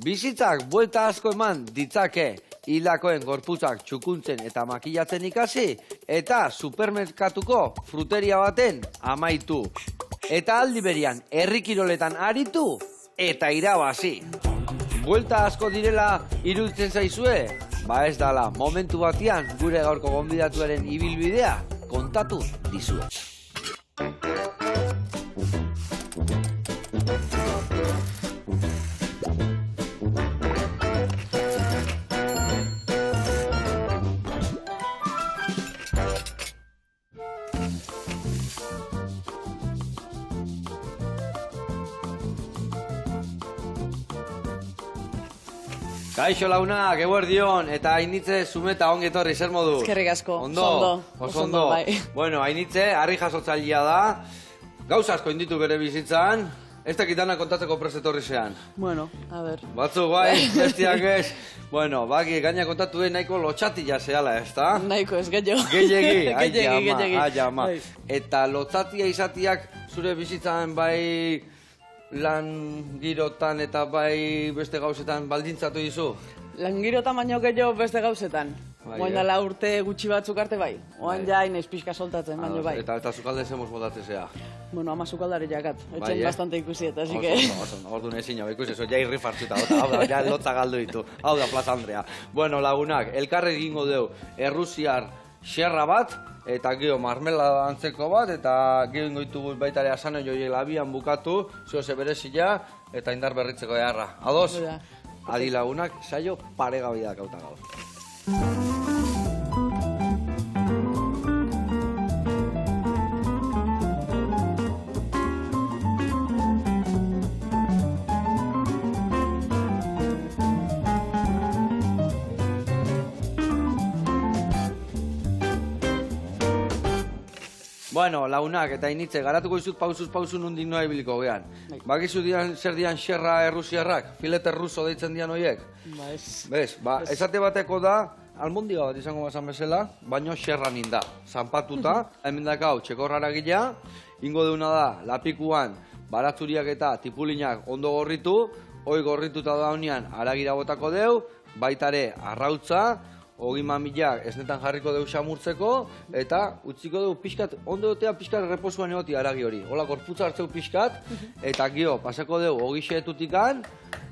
Bizitzak buelta asko eman ditzake, hildakoen gorputzak txukuntzen eta makillatzen ikasi, eta supermerkatuko fruteria baten amaitu. Eta aldi berian herri kiroletan aritu eta irabazi. Buelta asko direla iruditzen zaizue? Ba ez dala, momentu batian gure gaurko gonbidatuaren ibilbidea kontatu dizuet. Kaixo launak, eguerdion, eta Ainitze Zumeta ongi etorri, zer modu? Eskerrik asko, oso ondo. Bai. Bueno, Ainitze, harri jasotzailea da, gauza asko inditu bere bizitzan, ez dakitana kontatzeko prest etorri zean. Bueno, a ver. Batzuk bai, bestiak ez. Bueno, baki, gaina kontatu nahiko lotxatila zehala, ez da? Nahiko ez, gehiago. Gehiegi, ai ama. Bai. Eta lotxatia izatiak zure bizitzan bai lan girotan eta bai beste gauzetan baldintzatu dizu? Lan girotan baino gehiago beste gauzetan. Oain dala urte gutxi batzuk arte bai. Oain ja inaiz pixka soltatzen, baino bai. Eta sukalde zemoz botatzea? Bueno, ama sukaldari jakat. Etxen bastante ikusi eta, así que... Orduan ezin hau ikusi, ja irri fartzuta, hau da, ja lotza galdu ditu. Hau da, Plaza Andrea. Bueno, lagunak, elkarre egingo deu errusiar xerra bat, eta gero marmelada antzeko bat, eta gero ingoitugu baita ere asano joie labian bukatu, zioze berezila, eta indar berritzeko eharra. Ados? Adi lagunak, saio paregabiak hauta gaur. Bueno, launak eta Ainitze, garatuko izut pausuz pausu nondik noa ibiliko gehan. Bakizu zer dian xerra errusiarrak? Filete ruso deitzen dian horiek? Ba ez. Bez, esate bateko da, almondia bat izango bazan bezala, baino xerra ninda. Zanpatuta, hemen dakau txekorrara gila, ingo deuna da, lapikuan, baratzuriak eta tipulinak ondo gorritu, hoi gorrituta da honean aragira botako deu, baitare arrautza, hogin mamilak esnetan jarriko deu xamurtzeko, eta utziko deu pixkat, ondo dotea pixkat reposuan egoti aragi hori. Hola, gorputza hartzeu pixkat, eta gio, pasako deu hogi xeetutikan,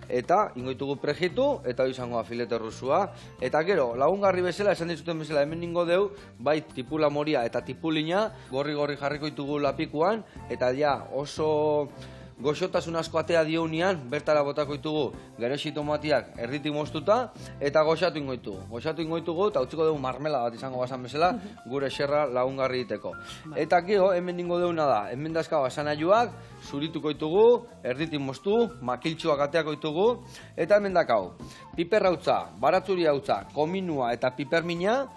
eta ingoitugu prejitu, eta hori izango filete rusua. Eta gero, lagungarri bezala, esan dizuten bezala, hemen ningo deu, bai tipula moria eta tipulina, gorri-gorri jarriko ditugu lapikuan, eta ja oso goxotasun asko atea dionian, bertara botako ditugu geresi tomatiak erditik moztuta, eta goxatu ingoitugu. Goxatu ingoitugu, eta utziko dugu marmela bat izango bazan bezala, gure xerra lagungarri diteko. Eta gero, hemen ningo deuna da, hemen dazka basanaiuak, zurituko ditugu, erditik moztu, makiltxuak ateako ditugu, eta hemen dakau, piperrautza, baratzuri hautza, kominua eta pipermina,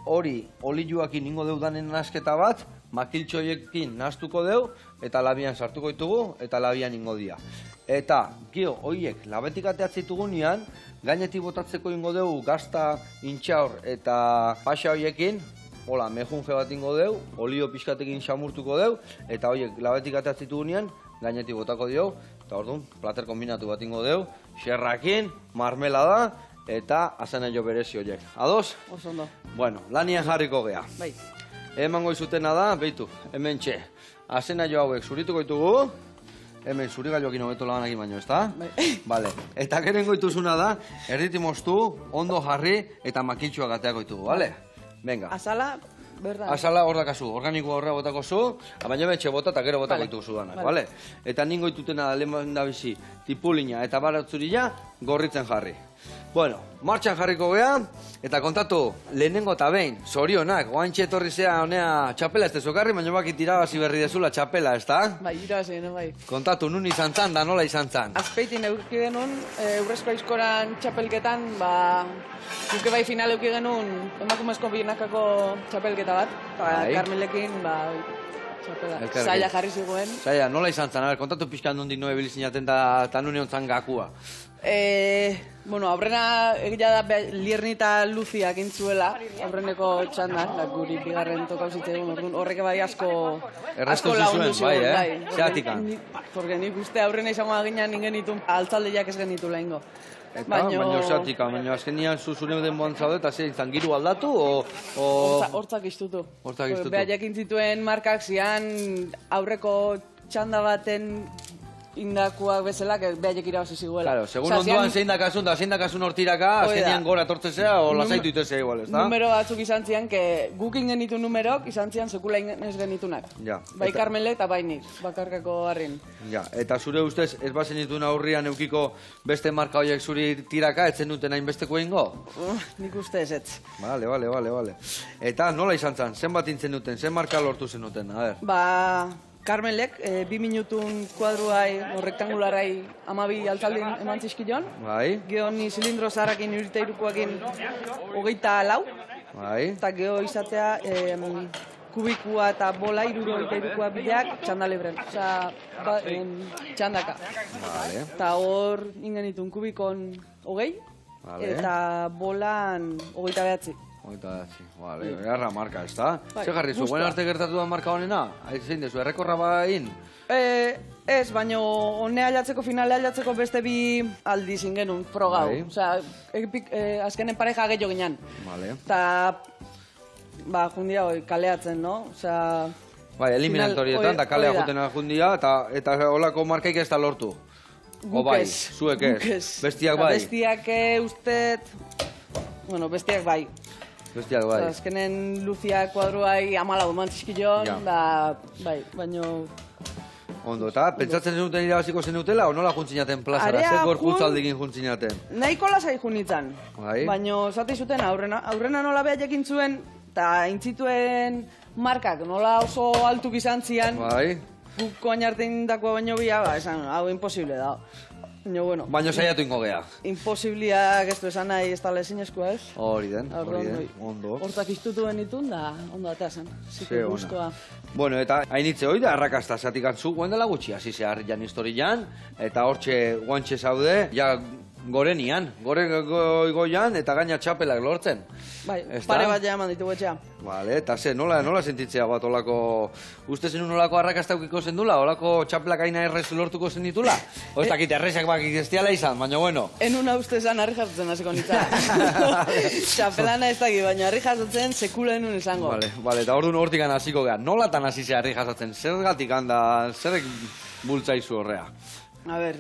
hori oliluakin ningo deudanen nasketa bat, makiltxoiekin nahaztuko deu, eta labian sartuko ditugu, eta labian ingo dia. Eta, gio, horiek, labetik ateatzitugu nian, gainetik botatzeko ingo deu, gazta, intxaur eta pasa horiekin, hola, mejunje bat ingo deu, olio pixkatekin xamurtuko deu, eta horiek, labetik ateatzitugu nian, gainetik botako dio, eta orduan, plater kombinatu bat ingo deu, xerrakin, marmelada, eta azenaio berezi horiek. Ados? Oso ondo. Bueno, lanian jarriko gea. Bai. Emango izutena da, behitu, hemen txe. Azenaio hauek zurituko ditugu, hemen zurigailokin hobeto laganekin baino, ezta? Bai. Vale. Eta geren goituzuna da, erditi moztu, ondo jarri eta makiltxuak ateako ditugu, bale? Venga. Azala, berda. Azala hor dakazu, organikoa horrea botako zu, baina betxe bota eta gero botako ditugu zudanak, bale? Eta ningo ditutena da lehen da bizi tipulina eta baratzurila gorritzen jarri. Bueno, martxan jarriko gea, eta kontatu, lehenengo eta behin, zorionak, oantxe etorri zea honea txapela ez tezokarri, baina bakit irabazi berri dezula txapela, ez da? Bai, irabazi, bai. Kontatu, nun izan zan, da nola izan zan? Azpeitin euki genuen, Urrezko Aizkoran txapelketan, ba, guke bai final euki genuen, emakumezko binakako txapelketa bat, Karmelekin, ba, txapela, zaila jarri ziguen. Zaila, nola izan zan, kontatu pixkan nondik noe bilizinaten eta nune hontzan gakua. Bueno, aurrena egia da Lierni eta Luziak intzuela, aurreneko txandan, guri bigarren tokau zitzen, horrek bai asko lagundu zuen, bai. Zeatikan? Porque nik uste aurrena izango da ginen ingen itun altzaldeak ez genitu lehengo. Baina osatik, baina azkenian zure denboan zaude, eta zein zangiru aldatu, Hortzak iztutu. Hortzak iztutu. Behaiekin zituen markak zian aurreko txanda baten indakuak bezala, behaiek irabazi ziguela. Claro, segun onduan zein dakasun, da zein dakasun hortiraka, azkenian gora tortzezea, o lasaitu itezea igual, ez da? Numero batzuk izan zian, gukin genitu numerok, izan zian sekula ez genitunak. Bai Karmele eta bai nik, bakarkako harrin. Ja, eta zure ustez, ez bazen dituen aurrian eukiko beste marka horiek zuri tiraka, etzen duten hainbesteko egingo? Nik uste ez ez. Vale. Eta nola izan zen, zenbat intzen duten, zen marka lortu zen duten, a ver. Karmelek, 2 minutun kuadruai, rektangularai, 12 altzaldin eman zizkilion. Bai. Geo ni zilindro zaharrakin, irita irukoakin, 24. Bai. Eta geo izatea, kubikua eta bola, 72 bideak, txanda libren. Osa, txandaka. Vale. Eta hor, ingen ditun kubikon 20, eta bolan 29. Vale, erra marka, ez da? Zer jarri zu, guen arte gertatu da marka honena? Zein dezu, errekorra bain? Ez, baina hone aldatzeko, finale aldatzeko beste 2 aldiz ingenun, progau. Osea, azkenen pareja gehiago ginen. Vale. Eta, jundia hoi, kaleatzen, no? Osea... Bai, eliminatorietan, da kalea jutena jundia, eta holako markaik ez da lortu. Guk ez. Zuek ez. Bestiak bai. Bestiak ustet... Bueno, bestiak bai. Bestiak bai. Azkenen Lucia kuadruai 14 eman zizkilion, da, bai, baino... Ondo, eta pentsatzen zenuten irabaziko zenutela, o nola juntzinaten plazara, zer gorputzaldekin juntzinaten? Nahiko lasai junitzen, bai. Baino zate zuten aurrena nola behaiekin zuen, eta intzituen markak nola oso altuk izan zian, bai. Guk koain arte indako baino bia, esan, hau imposible da. Baina saiatu ingo geha. Imposibliak ez du esan nahi ez tala ezin eskua ez. Hori den, ondo. Hortzak iztutu benitun da, ondo atea zen. Ze ona. Bueno, eta hainitze hori da arrakasta zatik antzu, guen dela gutxi, hasi zehar jan historian, eta hortxe guantxe zaude, ja gorenian, goian, eta gaina txapelak lortzen. Bai, pare bat ja eman ditugu etxea. Vale, eta nola sentitzea bat olako, uste zenun olako arrakastaukiko zendula, olako txapelak aina errez lortuko zen ditula? O ez dakit, errezak bakik ez diala izan, baina bueno. Enuna uste zan harri jasotzen hasiko nintzen. Txapelana ez dakit, baina harri jasotzen sekula enun izango. Vale, eta orduan hortik gana hasiko geha. Nolatan hasi ze harri jasotzen? Zergatik handa, zerrek bultzaizu horrea? A ber,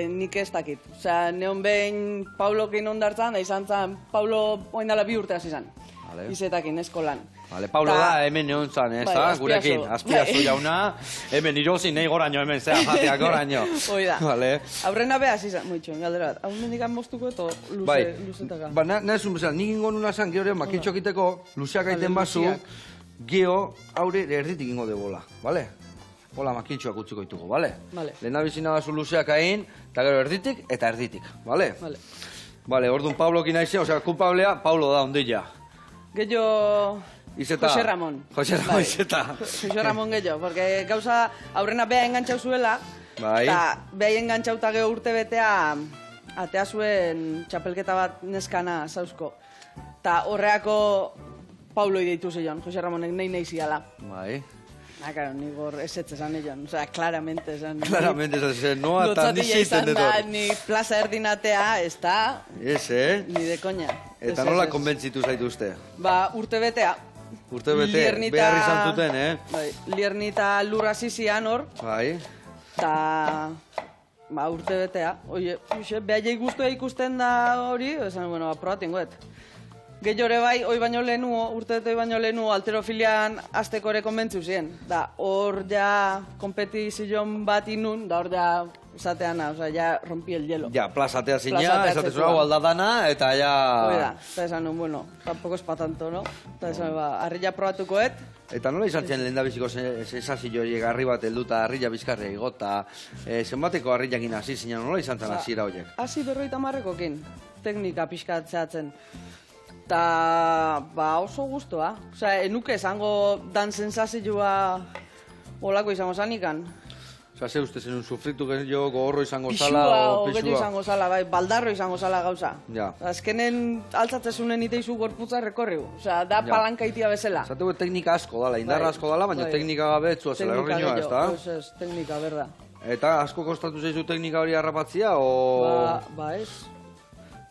nik ez dakit. Osea, neon behin Paulokin ondartzan, da izan zan, Paulo oindala 2 urte hasi zan. Izetakin, eskolan. Vale, Paulo da hemen neon zan, ez da? Gurekin, azpiazu jauna. Hemen irozin nahi goraino, hemen zera jateak goraino. Hoi da. Aurrena beha hasi zan, moitxoen, galdera bat. Hau mendikan moztuko eto luzetaka. Ba, nahezun bezala, nik ingo nuna zan, geho makintxokiteko, luzeak aiten bazu, geho haure erditik ingo debola, bale? Hola, makintxoak utziko ditugu, bale? Lehen abizina bazu luzeak hain, eta gero erditik eta erditik, bale? Bale, orduan Pablokin aizen, osea, kulpablea, Paulo da, ondilla. Gehiago... Jose Ramon. Jose Ramon izeta. Jose Ramon gehiago, porque gauza aurrena beha engantxau zuela, eta beha engantxau eta geho urte betea atea zuen txapelketa bat neskana zauzko. Eta horreako Paulo ideitu zeion, Jose Ramonek nahi ziala. Bai. Claro, ni gor esetz esan elon, osea, claramente esan. Claramente esan, no atan dixiten dut. Ni plaza erdinatea, ez da. Ez, Ni de koña. Eta nola konbentzitu zaitu uste? Ba, urte betea. Urte bete, behar izan zuten, Bai, Liernita lurra zizian hor. Bai. Eta... Ba, urte betea. Oie, behaiei guztua ikusten da hori, esan, bueno, aprobatingoet. Gehiore bai, hoi baino lehenuo, urte bete hoi baino lehenuo, alterofilian azteko ere konbentzu ziren. Da, hor ja kompetizion bat inun, da hor ja zateana, oza, ja rompi el hielo. Ja, plazatea zina, esatezu hau aldadana, eta ja... Oida, eta esan nun, bueno, tampoco es pa tanto, no? Eta esan, ba, harrilla probatukoet. Eta nola izan zen lehen da biziko sensazio horiek harri bat helduta, harrilla bizkarri egota, zenbateko harrillakin hasi zina, nola izan zen hasiera horiek? Hasi 50 teknika pixkatzeatzen. Eta, ba, oso guztua. Osea, enuke esango dan sensazioa olako izango zanikan. Osea, ze uste zenun sufritu gehiago gogorro izango zala o pixua? Pisua, izango zala, bai, baldarro izango zala gauza. Ja. Azkenen altzatzezunen iteizu gorputza rekorriu. Osea, da palanka itia bezala. Zateu teknika asko dala, indarra asko dala, baina teknika gabe etzua zela horri nioa, ez da? Ez, teknika, berda. Eta asko kostatu zeizu teknika hori harrapatzia, o... Ba, ez.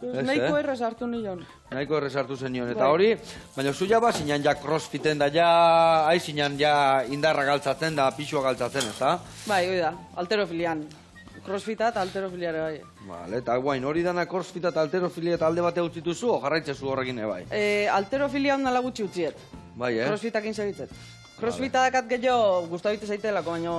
Nahiko errez hartu nion. Nahiko errez hartu zenion. Eta hori, baina zu ja zinan ja crossfiten da, ja, zinan ja indarra galtzatzen da, pixua galtzatzen, ez da? Bai, hori da, alterofilian. Crossfita eta alterofiliare bai. Vale, eta guain, hori dana crossfita eta alterofilia eta alde bate utzituzu, o jarraitzezu horrekin bai? Alterofilia ondala gutxi utziet. Bai, Crossfitakin segitzet. Crossfita dakat gehiago gustabite zaitelako, baina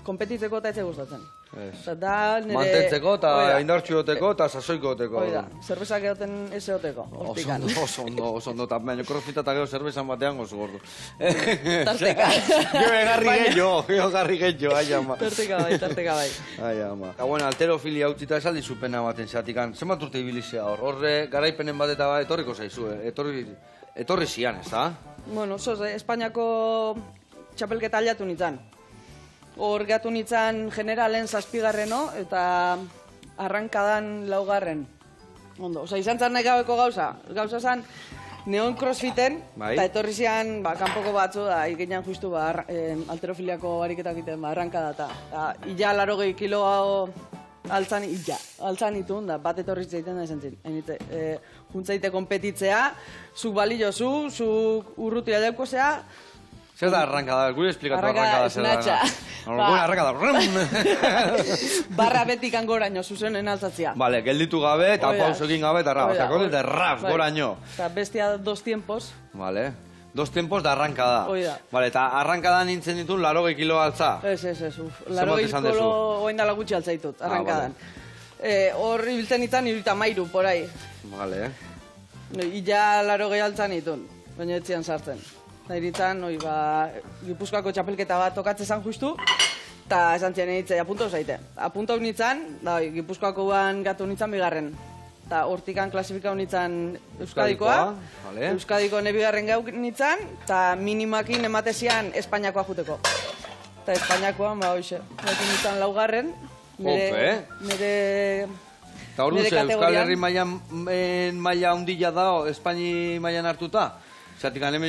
kompetitzeko eta etxe gustatzen. Mantentzeko eta indartxuoteko eta sasoikoteko. Hoi da, zerbezak egoten ezeoteko, hortikan. Oso ondo, eta baina crossfita eta gero zerbezan batean gozu gordu. Tarteka. Gero garri gehiago, ai ama. Tarteka bai. Ai ama. Eta bueno, alterofilia utzita esaldi zupena baten zeatikan. Zenbat urte ibilizea hor? Horre garaipenen bat eta etorriko zaizu, etorri zian, ez da? Bueno, Espainiako txapelketa aliatu nintzen. Hor gatu nintzen generalen 7. eta arrankadan 4. Ondo, izan zan nahi gaueko gauza. Gauza zan, neon crossfiten, eta etorri zian, kanpoko batzu, da, ikenean justu, alterofiliako bariketak egiten, arrankada, eta illa 80 kilo altzan itun, da, bat etorri zaiten da esan zin. Juntzaite konpetitzea, zuk baliozu, zuk urruti adeuko zea. Zer da arrankada? Gure esplikatu arrankada zer da. Gure arrankada. Barra betik angoraino, zuzenen altzatzia. Vale, gelditu gabe, eta pausokin gabe, eta raf, goraino. Eta bestia 2 tiempos. Vale. 2 tiempos de arrankada. Vale, eta arrankada nintzen ditun 80 kilo altza. Ez, 80 kilo oindala gutxi altzaitut, arrankadan. Hor ibiltzen ditan 33, por ahí. Vale. Illa 80 altzan ditun, baina etzian sartzen. Eta iritzen, Gipuzkoako txapelketa bat tokatzezan justu, eta esan zian nintzen, apuntau zaite. Apuntau nintzen, Gipuzkoako gatu nintzen bigarren. Eta hortikan klasifikau nintzen Euskadikoa. Euskadiko nebigarren gau nintzen, eta minimakin ematezian Espainiakoa juteko. Eta Espainiakoan, hoxe, nintzen 4. Nire eta hor duze, Euskal Herri maila hundila da, Espaini mailan hartuta? Jende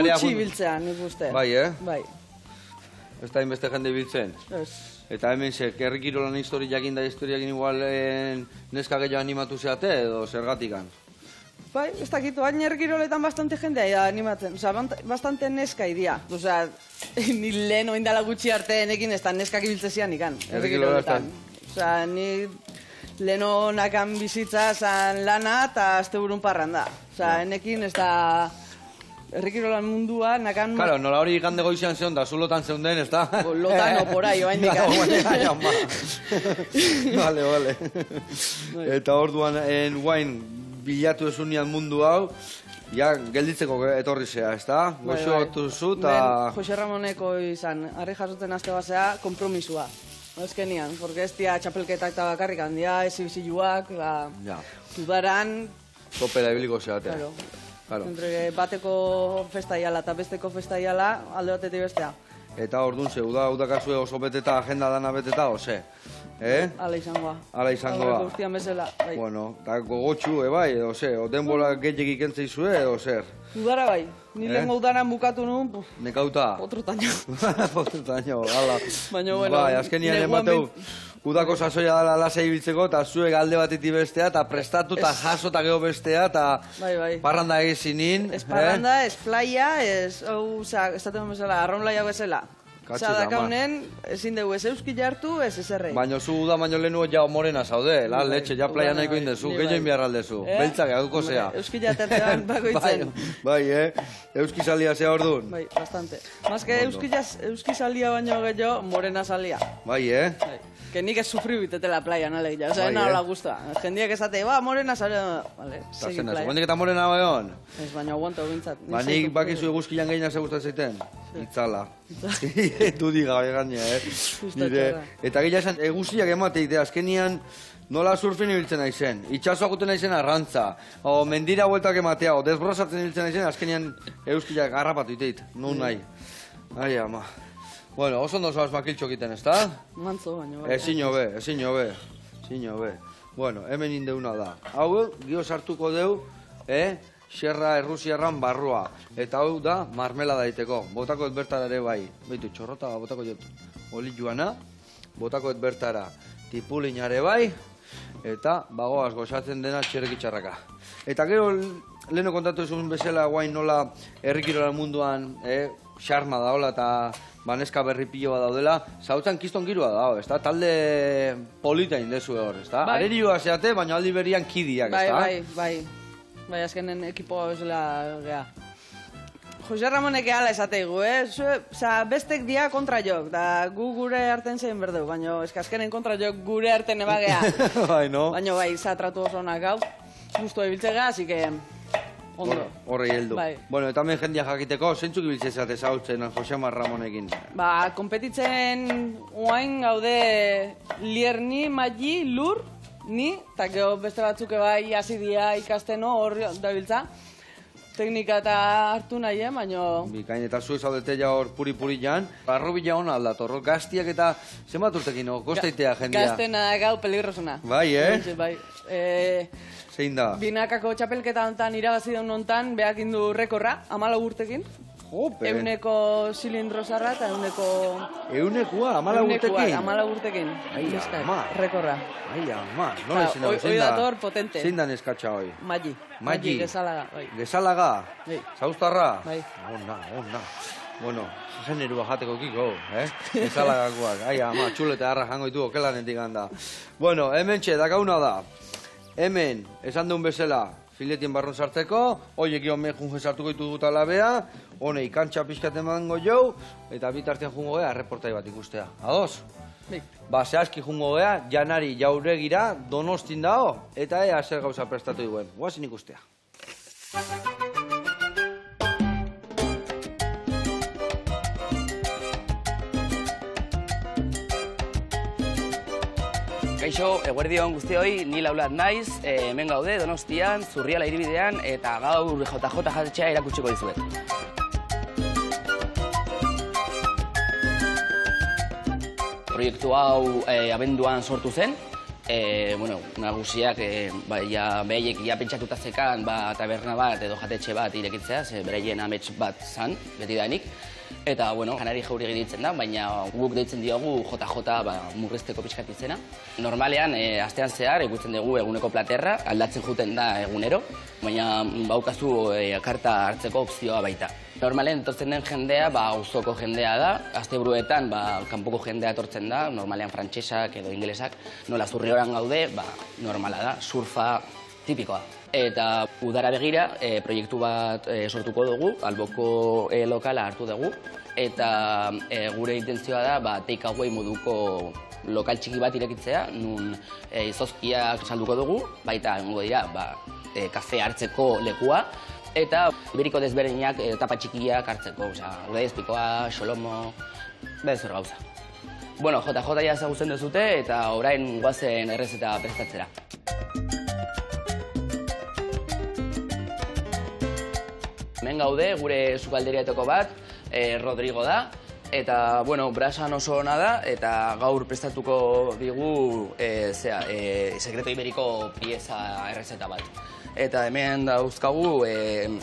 gutxi biltzean, nik uste. Bai, Bai. Ez da inbeste jende biltzen? Ez. Eta hemen herri kirolan historiakin da historiakin igual neska gehiago animatu zeate edo zergatikan? Bai, ez dakitu, hain herri kiroletan bastante jendea animatzen. Osa, bastante neska idia. Osa, ni lehen oindala gutxi arteenekin ez da neskak ibiltzezian ikan. Herri kiroletan. Osa, ni lehen nakan bizitza zan lana eta azte burun parranda. Osa, enekin ez da... Herrikirolan mundua, nakan... Claro, nola hori igande goizean zeon da, zu lotan zeunden, ez da? Lotan oporai, oa indikan. Vale. Eta orduan, guain, bilatu esunian mundu hau, ja, gelditzeko etorri zea, ez da? Goxo hartu zu, eta... Jose Ramoneko izan, harri jasotzen azte basea, kompromisua. Ezkenian, porque ez dia txapelketak eta bakarrik handia, ezibiziluak, udaran... Topera ibiliko zeate. Claro. Entre bateko festa iala eta besteko festa iala, alde batetik bestea. Eta orduan ze, udakazue oso beteta, agenda dana beteta, ose? Ala izangoa. Ala izangoa. Guztian bezala, bai. Bueno, eta gogotxu, bai, edo ze, o denbola gehiagik entzeizue, edo zer? Udara bai. Ni lehenko udaran bukatu nuen, nekauta? Potrutaino. Potrutaino, ala. Baina, bueno, bai, azkenian emateu, udako sasoia dala lasai ibiltzeko, eta zuek alde batetik bestea, eta prestatu, eta jaso, eta geho bestea, eta parranda egizinin. Ez parranda, ez playa, ez, esaten bezala, arronlaia bezala. Osa, dakaunen, ezin dugu ez euski jartu, ez ezerrei. Baina zu da, baina lehenu ja morena zaude, la letxe, ja playa nahiko indezu, gehiago inbiar aldezu, beltzak eguko zea. Euski jatean bakoitzen. Bai, euski salia zea orduan. Bai, bastante. Más que euski salia baino gehiago, morena salia. Bai, Que nik ez sufri bitete la playa, nale, ja, oza, ena la guztua. Jendiak esate, morena salia, vale, segi playa. Guendik eta morena baion? Ez, baina aguanta bintzat. Ba, nik bakizu eguzkilan gehiago ze gustatzen Itzala. Du diga, gaina, Eta gila esan, eguzkiak emateite, azkenian nola surfin ibiltzen naizen, itxasoak guten naizen arrantza, o mendira bueltak ematea, o desbrosatzen ibiltzen naizen, azkenian eguzkiak harrapatu iteit, nun nahi. Ai, ama. Bueno, oso ondo zoaz makiltxo egiten, ez da? Mantzo, baina. Ezin hobe. Bueno, hemen indeuna da. Hau, gio sartuko deu, xerra errusiarran barrua. Eta hau da, marmela daiteko. Botako bertara ere bai. Baitu, txorrota botako jot. Oli joana, botako bertara tipulinare bai. eta bagoaz gozatzen dena txerreki txarraka. Eta gero, leheno kontatu ezun bezala guain nola herrikirola munduan, xarma daola eta baneska berri pilo bat daudela, zautzen kiston girua dao, ezta? Talde polita indezu hor, ezta? Arerioa zeate, baina aldi berian kidiak, ezta? Bai, azkenen ekipoa bezala geha. Jose Ramonek ehala esateigu, bestek dia kontra jok, da gu gure arten zein berdeu, baina azkenen kontra jok gure arten eba geha. Bai, no? Baina bai, zatratu oso honak hau, justu ebiltzega, así que ondo. Horrei heldu. Bueno, eta hemen jendia jakiteko, zeintzuk ibiltze zate zautzen Jose Ramonekin? Ba, kompetitzen oain gaude Lierni, Magi, Lur, ni, eta gero beste batzuk bai azidia ikasteno hor dabiltza. Teknika eta hartu nahi, baina... Bikain, eta zuek zaudete ja hor puri-puri jan. Arrobila hona aldatorro, gaztiak eta zenbat urtekin, goztaitea jendia? Gaztena gau peligrosuna. Bai, Bai. Zein da? Binakako txapelketa hontan irabazi daun hontan, behak indu rekorra, 14 urtekin. Jope! Euneko zilindro zarra eta euneko... Eunekua, 14 urtekin? 14 urtekin. Ai, ama. Rekorra. Ai, ama. Nola izan dago, Hoi dator potente. Zein dan eskatxa hoi? Magi, Gezalaga. Gezalaga? Zauztarra? Bai. Ona. Bueno, generua jateko kiko, Gezalagakoak. Ai, ama, txuleta harra jango ditu okelanetik handa. Bueno, hemen txe, dakauna da. Hemen, esan duen bezala, filetien barron sartzeko, hoiek ion mehun sartuko ditu dut alabea, honei kantxa pixkaten mango jau, eta bitartean jungo gea, reportai bat ikustea. Ados? Ba, zehazki jungo gea, janari jauregira, Donostin dao, eta ea zer gauza prestatu diguen. Guazin ikustea. Kaixo, eguerdion guztioi, ni Laulat naiz, hemen gaude, Donostian, Zurriala hiribidean, eta gaur JJ jatetxea erakutsiko dizuet. Proiektu hau abenduan sortu zen, nagusiak behaiek pentsatuta zekan taberna bat edo jatetxe bat irekitzea, ze beraien amets bat zan, betidanik. Eta, janari jauri ditzen da, baina guk deitzen diogu JJ murrizteko pixkat izena. Normalean, astean zehar, ikusten dugu eguneko platerra, aldatzen juten da egunero, baina baukazu karta hartzeko opzioa baita. Normalean, etortzen den jendea, auzoko jendea da, asteburuetan, kanpoko jendea etortzen da, normalean frantsesak edo ingelesak, nola Zurrioran gaude, normala da, surfa tipikoa. Eta udara begira, proiektu bat sortuko dugu, alboko lokala hartu dugu, eta gure intentzioa da take away moduko lokal txiki bat irekitzea, nun izozkiak salduko dugu, baita egongo dira kafe hartzeko lekua, eta beriko desberdinak tapa txikiak hartzeko, udaizpikoa, xolomo, zer gauza. Bueno, JJ ja ezagutzen duzute eta orain goazen errezeta prestatzera. Hemen gaude, gure sukalderiateko bat, Rodrigo da, eta, brasan oso ona da, eta gaur prestatuko digu, sekreto iberiko pieza errezeta bat. Eta hemen dauzkagu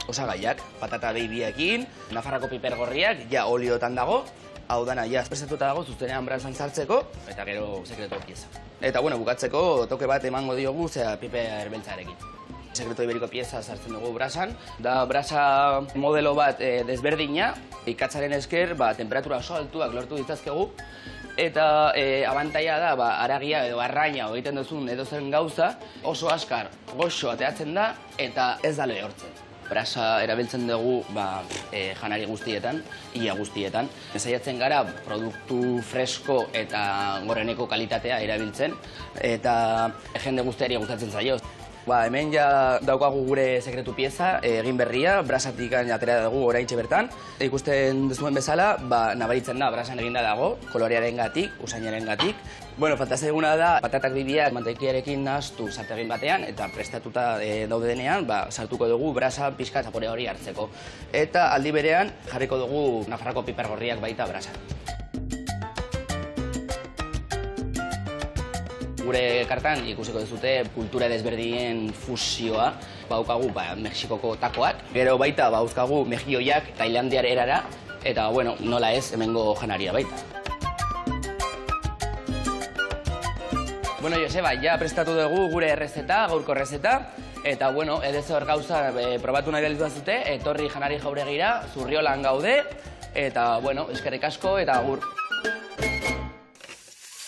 osagaiak, patata babyekin, Nafarrako piper gorriak, ja oliotan dago, hau dana, ja prestatuta dago, zuzenean brasan sartzeko, eta gero sekreto pieza. Eta, bukatzeko toke bat emango diogu, piper beltzarekin. Sekreto iberiko pieza sartzen dugu brasan. Da brasa modelo bat desberdina, ikatzaren esker temperatura oso altuak lortu ditzazkegu. Eta abantaila da, haragia edo arraina egiten duzun edozen gauza, oso askar goxo ateatzen da eta ez da lehortzen. Brasa erabiltzen dugu janari guztietan, ia guztietan. Saiatzen gara produktu fresko eta goreneko kalitatea erabiltzen, eta jende guztiari gustatzen zaio. Hemen ja daukagu gure sekretu pieza, egin berria, brasatik atera dugu oraintxe bertan. Ikusten duzuen bezala, nabaritzen da, brasan eginda dago, kolorearen gatik, usainaren gatik. Falta zaiguna da, patatak bibiak mantekiarekin nahaztu sartegin batean, eta prestatuta daude denean, sartuko dugu brasa pixka zapore hori hartzeko. Eta aldi berean, jarriko dugu Nafarrako piper gorriak baita brasan. Gure kartan ikusiko duzute kultura desberdinen fusioa, baukagu Mexikoko takoak, gero baita bauzkagu mejioiak Tailandiar erara, eta nola ez hemengo janaria baita. Bueno, Joseba, ja prestatu dugu gure errezeta, gaurko errezeta, eta, bueno, edezo hor gauza probatu nahi belitu zute, etorri janari jauregira, Zurriolan gaude, eta, bueno, eskerrik asko, eta agur.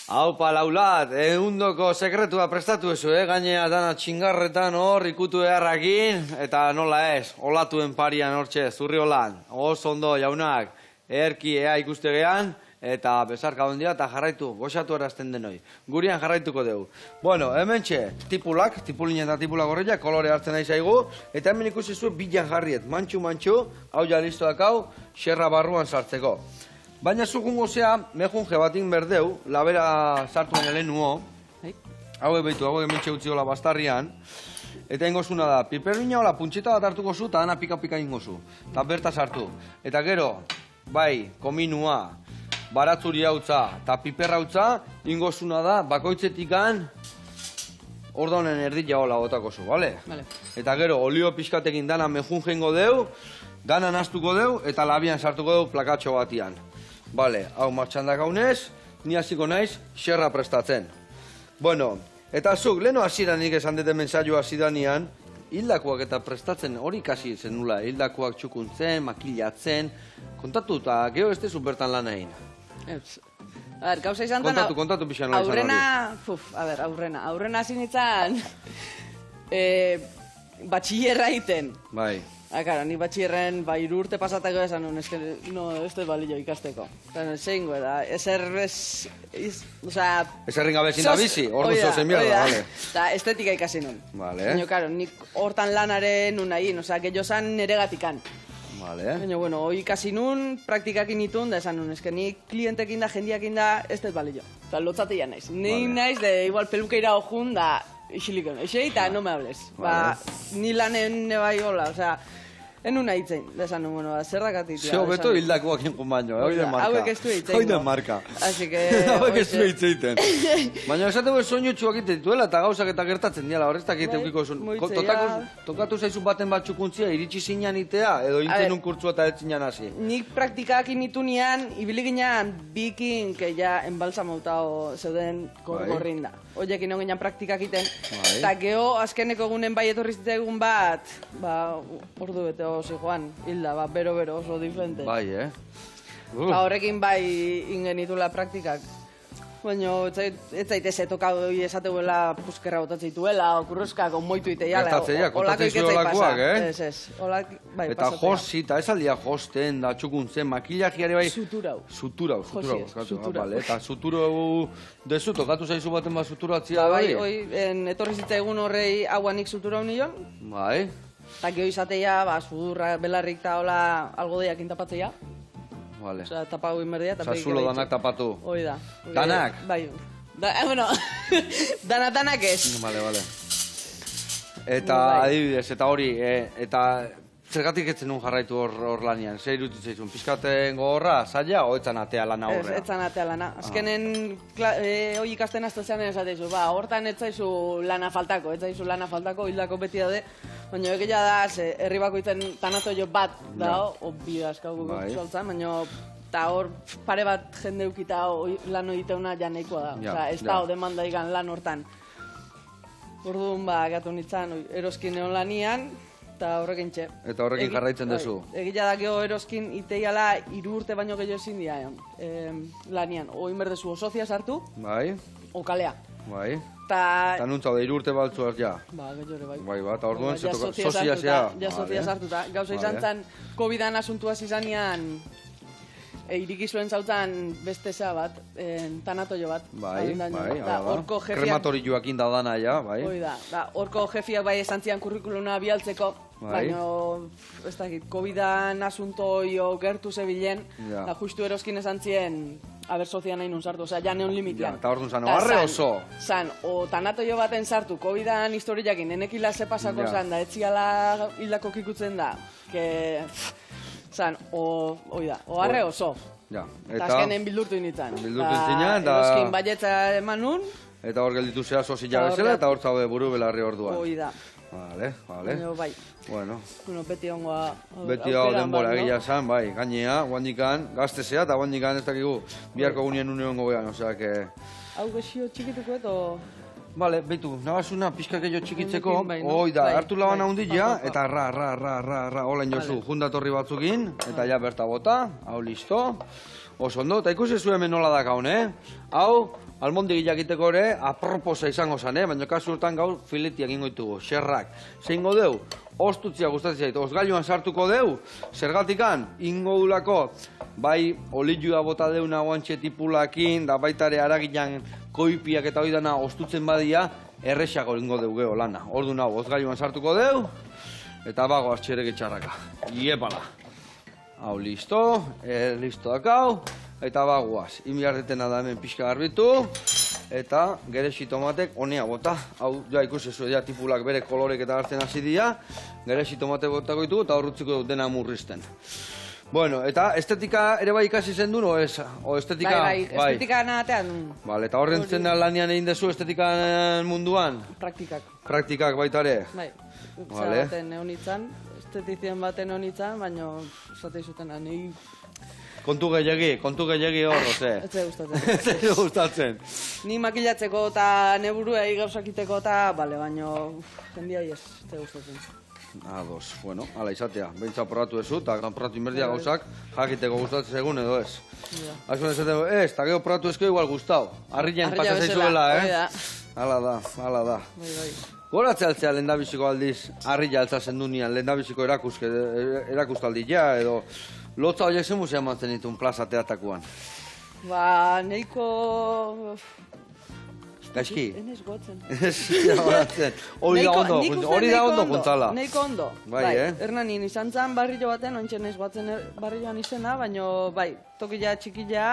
Haupa, laulat, ehundoko sekretua prestatu ezu, gainea dana txingarretan hor, ikutu beharrakin, eta nola ez, olatuen parian hortxe, Zurriolan, oso ondo jaunak, erki ea ikuste gehan, eta bezarka ondia eta jarraitu, goxatu erazten denoi. Gurian jarraituko dugu. Bueno, hemen txe, tipulak, tipulinen eta tipulak horreia, kolore hartzen nahi zaigu, eta hemen ikusi zuen bilan jarriet, mantxu, hau ja listo dakau, xerra barruan sartzeko. Baina zukungo zea, mejun jebatin berdeu, labera sartu baina lehen nuo, hau ebeitu, hau hemen txe utziola bastarrian, eta ingozuna da, piperruina hola puntxeta bat hartuko zu, eta dana pika-pika ingozu, eta berta sartu. Eta gero, bai, kominua, baratzuri hautza eta piperra hautza, ingozuna da, bakoitzetikan orda honen erdila hola botako zu, bale? Eta gero, olio pixkatekin dana mejun jengo deu, dana naztuko deu, eta labian sartuko deu plakatxo batian. Bale, hau martxan dakaunez, ni hasiko naiz, xerra prestatzen. Bueno, eta zuk, leheno hasiranik esan dute mensaioa hasidanean, hildakoak eta prestatzen hori kasi zen nula, hildakoak txukuntzen, makilatzen, kontatu eta geho ez tezu bertan lan egin. A ber, gauza izan tan... Kontatu pixan nola izan hori. Aurrena hasi nintzen batxillerra egiten. Bai. Karo, ni batxillerren 3 urte pasatako esan nun, ez dut balio ikasteko. Zein da, Ezerrin gabe zinda bizi, hor duzu zen mierda, bale. Eta estetika ikasi nun. Bale. Baina, karo, nik hortan lanaren nun nahi, gehiago zan nere gatikan. Vale. Baina, bueno, hoi ikasi nun, praktikakin itun, da esan nun, eske nik klientekin da, jendiakin da, ez dut balio. Eta lotzatia naiz. Ni naiz, de igual pelukeira hojun, da, isilikon, esei, eta no me hables. Ni lanen nebai hola, osea, enun nahi itzen, desan nun, bueno, zer dakatitia. Zeo beto hildakoak inkun baino, hau den marka. Hauek ez du itzen. Hau den marka. Así que... Hauek ez du itzeiten. Baina esateko soinutxuak iten dituela eta gauzak eta gertatzen diala, horreztak iteukiko zuen. Tokatu zaizu baten bat txukuntzia, iritsi zinean itea, edo intzen un kurtzua eta ez zinean hasi. Nik praktikak initunean, ibili ginean bikin, que ja enbalsamautao zeuden gorrin da. Oiekin hon ginean praktikak iten. Eta geho, azkeneko egunen bai etorri zitegun bat, ordu bete oso joan, hilda, bero oso diferente. Bai, Eta horrekin bai ingenitula praktikak. Baina, ez zaitez tokau esateuela puskerra botatzen dituela, okurruzkak, onmoitu iteiala. Gertatzeia, kontatzen zuen olakoak, Bai, eta josi, eta ez aldia josten, da txukuntzen, makillajiare bai... Suturau. Suturau. Eta suturau dezu, tokatu zaizu baten bat suturatzia bai? Bai, etorri zitzaigun horrei hauanik suturau nion. Bai. Eta geho izateia, sudurra, belarrik eta hola algodeiak intapatzea. Vale. Osea, tapau inberdia, eta pegik zulo danak tapatu. Hoi da. Danak? Bai. Bueno, danak ez. Vale. Eta adibidez, eta hori, eta zergatik etzen nun jarraitu hor lanian? Zer iruditzen zaizun, pizkaten gogorra, zaila, o etzan atea lana horrea? Ez, etzan atea lana. Azkenen, hoi ikasten aztezean esateizu, hortan ez zaizu lana faltako, hildako beti daude, baina egia da, herri bakoitzen tanato jo bat da, bi askau soltzan, baina eta hor pare bat jende ukita lan egiteuna ja nahikoa da. Osa, ez da demanda igan lan hortan. Orduan gatu nintzen, eroskin egon lanian, eta horrekin txe. Eta horrekin jarraitzen duzu? Egia da geho eroskin iteiala 3 urte baino gehiago ezin dira lanian. Oin berdezu osozia sartu, o kalea. Bai. Eta nuntza, 3 urte baltzu ja. Gehiore bai. Bai, eta orduan sozia zea. Ja sozia sartuta. Gauza izan zen, COVID-an asuntuaz izanean, iriki zuen zautzen beste zea bat, tanatoio bat. Bai. Krematorioak indadana ja, bai. Hoi da, horko jefiak bai esan zian kurrikuluna bialtzeko, baina, ez dakit, COVID-an asuntoio gertu zebilen, da justu eroskin esan zien, haber sozian nahi nun sartu, osea, ja neon limitean. Eta orduan zan, oarre oso? Zan, o tanatoio baten sartu, COVID-an historiakin, enekila ze pasako zan, da etziala hildako kikutzen da, que... Zan, oarre oso. Eta azkenen bildurtu initzen. Bildurtu zinean, eta... Eroskin baietza eman nun. Eta hor gelditu zea sozila bezala, eta hor zaude buru belarri orduan. Hoi da. Vale. Bai. Bueno, beti hongoa... Beti hau denbora egia zan, bai. Gainea, guandikan, gaztezea, eta guandikan ez dakigu biharko gunean une hongo behan, osea, que... Hau gexio txikituko eto... Bale, behitu, nabasuna pixka gehiago txikitzeko, Honekin bai, no? hoi da, Bai, hartu labana bai, hundila, pa. eta ra, hola inozu, jundatorri batzukin, eta ja berta bota, hau listo, oso ondo, eta ikusi zu hemen nola da gaun, Hau, almondik jakiteko ere, aproposa izango zen, baina kasu hortan gaur filetiak ingo ditugu, xerrak. Zeingo deu, ostutzia gustatzen zait, osgailuan sartuko deu, zergatikan, ingo dulako, bai, olilua bota deuna guantxe tipulakin, da baitare aragilan koipiak eta hoi dana ostutzen badia, errexako ingo deu geho lana. Orduan hau, osgailuan sartuko deu, eta bago txerek etxarraka. Iepala. Hau, listo, listo dakau, eta bagoaz. Inbiarretena da hemen pixka garbitu, eta geresi tomatek honea bota. Hau, ja ikusi zu, ja tipulak bere kolorek eta hartzen hasi dira, geresi tomatek botako ditugu, eta horretziko dena murrizten. Bueno, eta estetika ere bai ikasi zen duen, o ez? O estetika? Bai, estetika natean. Vale, eta horren zen lanian egin dezu estetikan munduan? Praktikak. Praktikak baita ere? Bai, Vale. baten eunitzan, estetizien baten eunitzan, baina esate izuten nahi Kontu gehiagi hor, oze? ez zait gustatzen. Ez zait gustatzen. Ni makilatzeko eta neburuei gauzakiteko eta, bale, baina jendia ez zait gustatzen. Ados, bueno, ala izatea, behintza probatu ezu, eta probatu inberdia gauzak, jakiteko gustatzen segun edo ez. Ja. Azuen esaten, ez, eta gero probatu ezko igual gustau. Arrien Arrilla pasa bezala, zaizuela, hori da. Hala da. Bai. Goratzea altzea lehendabiziko aldiz, arrilla altzazen dunian, lehendabiziko erakustaldia edo lotza horiek zen musea mantzen ditun plaza teatakuan. Ba, nahiko... Gaizki? Enez gotzen. Hori da ondo juntzala. Nahiko ondo. Bai, Hernanin izan zen barrillo baten, ointxe naiz gotzen barrilloan izena, baina bai, tokila txikila,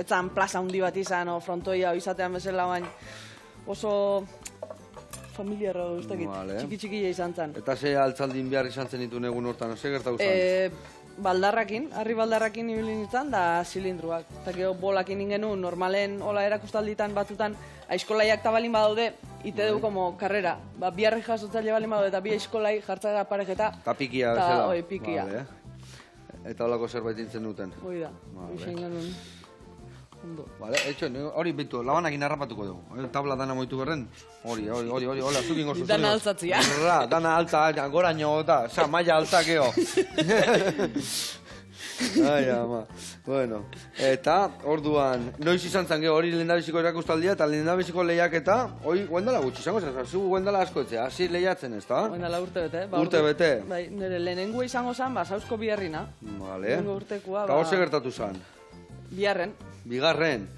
etzan plaza handi bat izan, o frontoia izatean bezala, baina oso familiarra guztakit, Vale. txiki-txikila izan zen. Eta ze altzaldin behar izan zen ditun egun hortan, ze gertatu zen? Baldarrakin, harri baldarrakin ibili nintzen, da zilindruak. Eta gero bolakin ingenuen, normalen hola erakustalditan batzutan, aizkolaiak tabalin badaude, ite du como karrera. Ba, bi harri jasotzaile balin badaude, eta bi aizkolai jartzara parejeta. Eta pikia Ta, bezala. oi, pikia. Vale. Eta holako zerbait intzen duten. Hoi da, Vale. hoxe ingenuen. Ondo. Vale, etxo, hori bitu, labanakin harrapatuko dugu. Tabla dana moitu berren. Hori, hola, zukin gozu. Dana altzatzia. Dana altza, goraino eta, maila altzakeo. Ai, ama. Bueno, eta orduan, noiz izan zan hori lehendabiziko erakustaldia eta lehendabiziko lehiaketa, hori guendala gutxi izango zen, zu guendala asko etzea, hasi lehiatzen ez da? Oindala urte bete. Urte bete? Bai, nire lehenengua izango zen, ba, Sausko biharrina. Vale. Lehenengo urtekoa, Eta ba, hor ze gertatu zan? Biharren. Bigarren.